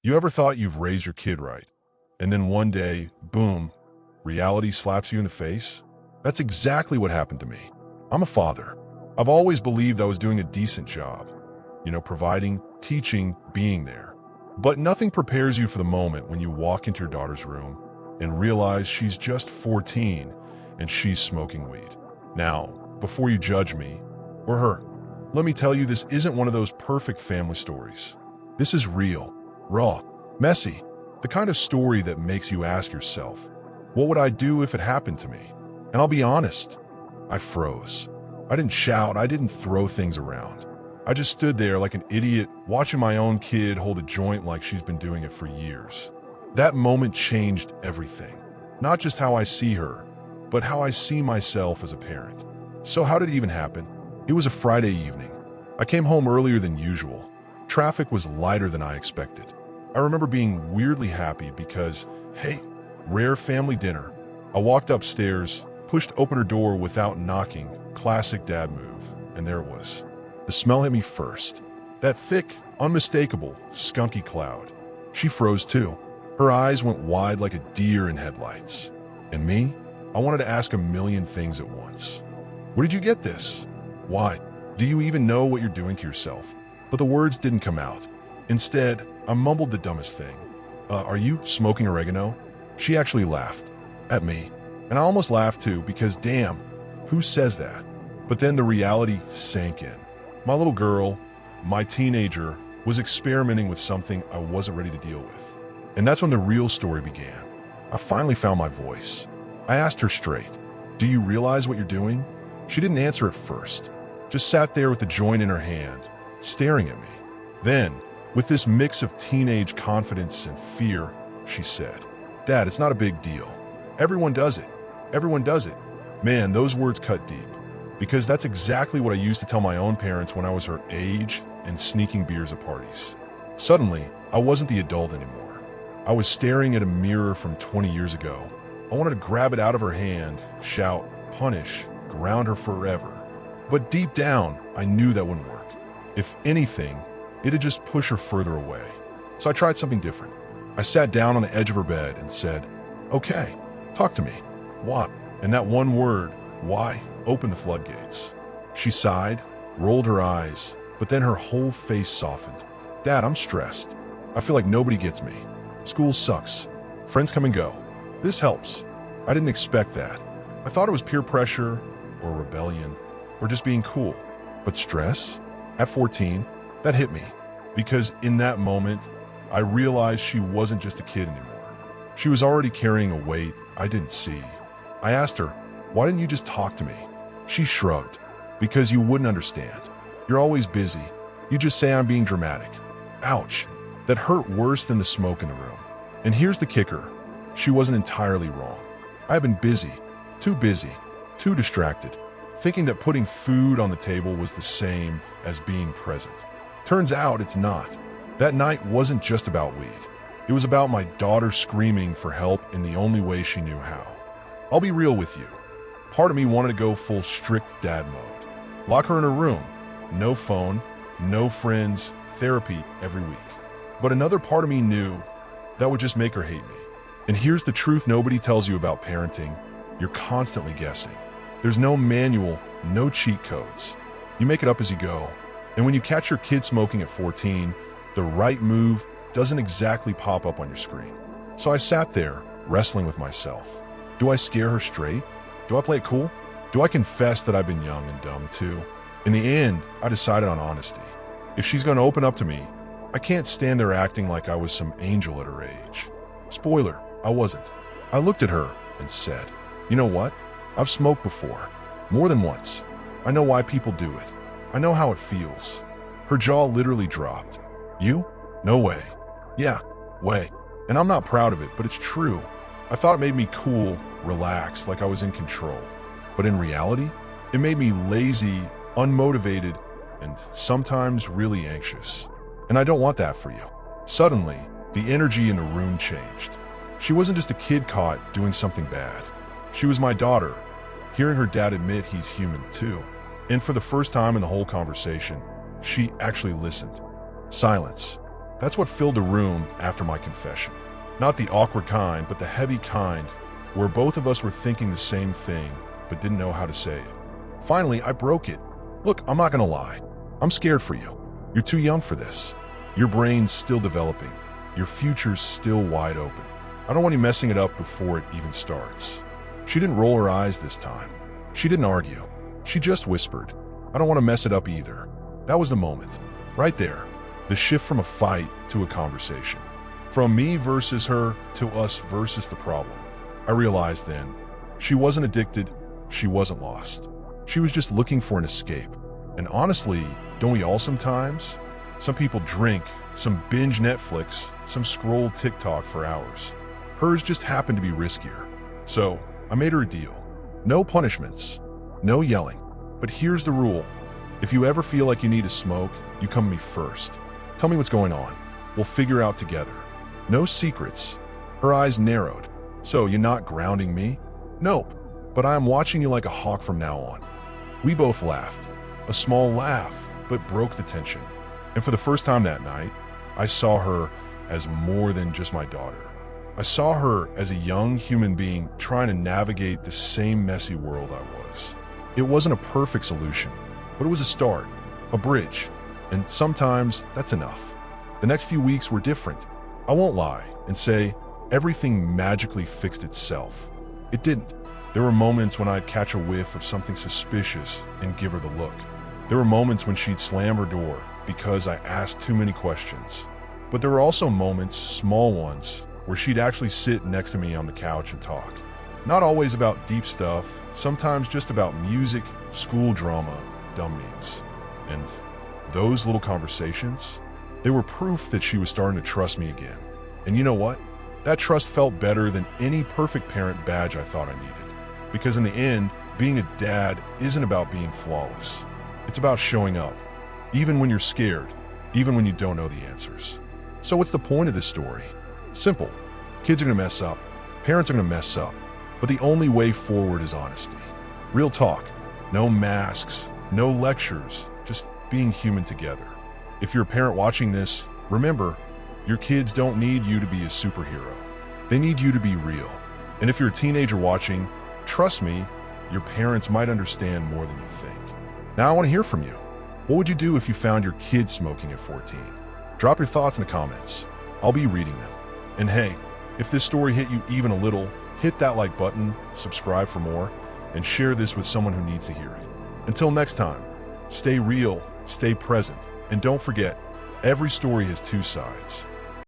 You ever thought you've raised your kid right, and then one day, boom, reality slaps you in the face? That's exactly what happened to me. I'm a father. I've always believed I was doing a decent job. Providing, teaching, being there. But nothing prepares you for the moment when you walk into your daughter's room and realize she's just 14 and she's smoking weed. Now, before you judge me, or her, let me tell you this isn't one of those perfect family stories. This is real, raw, messy, the kind of story that makes you ask yourself, what would I do if it happened to me? And I'll be honest, I froze. I didn't shout, I didn't throw things around. I just stood there like an idiot, watching my own kid hold a joint like she's been doing it for years. That moment changed everything. Not just how I see her, but how I see myself as a parent. So how did it even happen? It was a Friday evening. I came home earlier than usual. Traffic was lighter than I expected. I remember being weirdly happy because, hey, rare family dinner. I walked upstairs, pushed open her door without knocking, classic dad move, and there it was. The smell hit me first. That thick, unmistakable, skunky cloud. She froze too. Her eyes went wide like a deer in headlights. And me? I wanted to ask a million things at once. Where did you get this? Why? Do you even know what you're doing to yourself? But the words didn't come out. Instead, I mumbled the dumbest thing. Are you smoking oregano? She actually laughed. At me. And I almost laughed too because damn, who says that? But then the reality sank in. My little girl, my teenager, was experimenting with something I wasn't ready to deal with. And that's when the real story began. I finally found my voice. I asked her straight, do you realize what you're doing? She didn't answer at first, just sat there with the joint in her hand, staring at me. Then, with this mix of teenage confidence and fear, she said, Dad, it's not a big deal. Everyone does it. Everyone does it. Man, those words cut deep. Because that's exactly what I used to tell my own parents when I was her age and sneaking beers at parties. Suddenly, I wasn't the adult anymore. I was staring at a mirror from 20 years ago. I wanted to grab it out of her hand, shout, punish, ground her forever. But deep down, I knew that wouldn't work. If anything, it'd just push her further away. So I tried something different. I sat down on the edge of her bed and said, okay, talk to me. What? And that one word, why, opened the floodgates. She sighed, rolled her eyes, but then her whole face softened. Dad, I'm stressed. I feel like nobody gets me. School sucks. Friends come and go. This helps. I didn't expect that. I thought it was peer pressure, or rebellion, or just being cool. But stress? At 14, that hit me. Because in that moment, I realized she wasn't just a kid anymore. She was already carrying a weight I didn't see. I asked her, why didn't you just talk to me? She shrugged. Because you wouldn't understand. You're always busy. You just say I'm being dramatic. Ouch. That hurt worse than the smoke in the room. And here's the kicker. She wasn't entirely wrong. I've been busy, too distracted, thinking that putting food on the table was the same as being present. Turns out it's not. That night wasn't just about weed. It was about my daughter screaming for help in the only way she knew how. I'll be real with you. Part of me wanted to go full strict dad mode. Lock her in her room. No phone, no friends, therapy every week. But another part of me knew that would just make her hate me. And here's the truth nobody tells you about parenting. You're constantly guessing. There's no manual, no cheat codes. You make it up as you go. And when you catch your kid smoking at 14, the right move doesn't exactly pop up on your screen. So I sat there, wrestling with myself. Do I scare her straight? Do I play it cool? Do I confess that I've been young and dumb too? In the end, I decided on honesty. If she's going to open up to me, I can't stand there acting like I was some angel at her age. Spoiler, I wasn't. I looked at her and said, you know what? I've smoked before. More than once. I know why people do it. I know how it feels. Her jaw literally dropped. You? No way. Yeah, way. And I'm not proud of it, but it's true. I thought it made me cool, relaxed, like I was in control. But in reality, it made me lazy, unmotivated, and sometimes really anxious. And I don't want that for you. Suddenly, the energy in the room changed. She wasn't just a kid caught doing something bad. She was my daughter, hearing her dad admit he's human too. And for the first time in the whole conversation, she actually listened. Silence. That's what filled the room after my confession. Not the awkward kind, but the heavy kind, where both of us were thinking the same thing, but didn't know how to say it. Finally, I broke it. Look, I'm not gonna lie. I'm scared for you. You're too young for this. Your brain's still developing. Your future's still wide open. I don't want you messing it up before it even starts. She didn't roll her eyes this time. She didn't argue. She just whispered, I don't want to mess it up either. That was the moment. Right there. The shift from a fight to a conversation. From me versus her to us versus the problem. I realized then, she wasn't addicted, she wasn't lost. She was just looking for an escape. And honestly, don't we all sometimes? Some people drink, some binge Netflix, some scroll TikTok for hours. Hers just happened to be riskier. So, I made her a deal. No punishments, no yelling. But here's the rule. If you ever feel like you need to smoke, you come to me first. Tell me what's going on. We'll figure out together. No secrets. Her eyes narrowed. So, you're not grounding me? Nope. But I am watching you like a hawk from now on. We both laughed. A small laugh, but broke the tension. And for the first time that night, I saw her as more than just my daughter. I saw her as a young human being trying to navigate the same messy world I was. It wasn't a perfect solution, but it was a start, a bridge, and sometimes that's enough. The next few weeks were different. I won't lie and say everything magically fixed itself. It didn't. There were moments when I'd catch a whiff of something suspicious and give her the look. There were moments when she'd slam her door because I asked too many questions. But there were also moments, small ones, where she'd actually sit next to me on the couch and talk. Not always about deep stuff, sometimes just about music, school drama, dumb memes. And those little conversations, they were proof that she was starting to trust me again. And you know what? That trust felt better than any perfect parent badge I thought I needed. Because in the end, being a dad isn't about being flawless. It's about showing up, even when you're scared, even when you don't know the answers. So what's the point of this story? Simple. Kids are gonna mess up. Parents are gonna mess up. But the only way forward is honesty. Real talk. No masks, no lectures, just being human together. If you're a parent watching this, remember, your kids don't need you to be a superhero. They need you to be real. And if you're a teenager watching, trust me, your parents might understand more than you think. Now I want to hear from you. What would you do if you found your kid smoking at 14? Drop your thoughts in the comments. I'll be reading them. And hey, if this story hit you even a little, hit that like button, subscribe for more, and share this with someone who needs to hear it. Until next time, stay real, stay present, and don't forget, every story has two sides.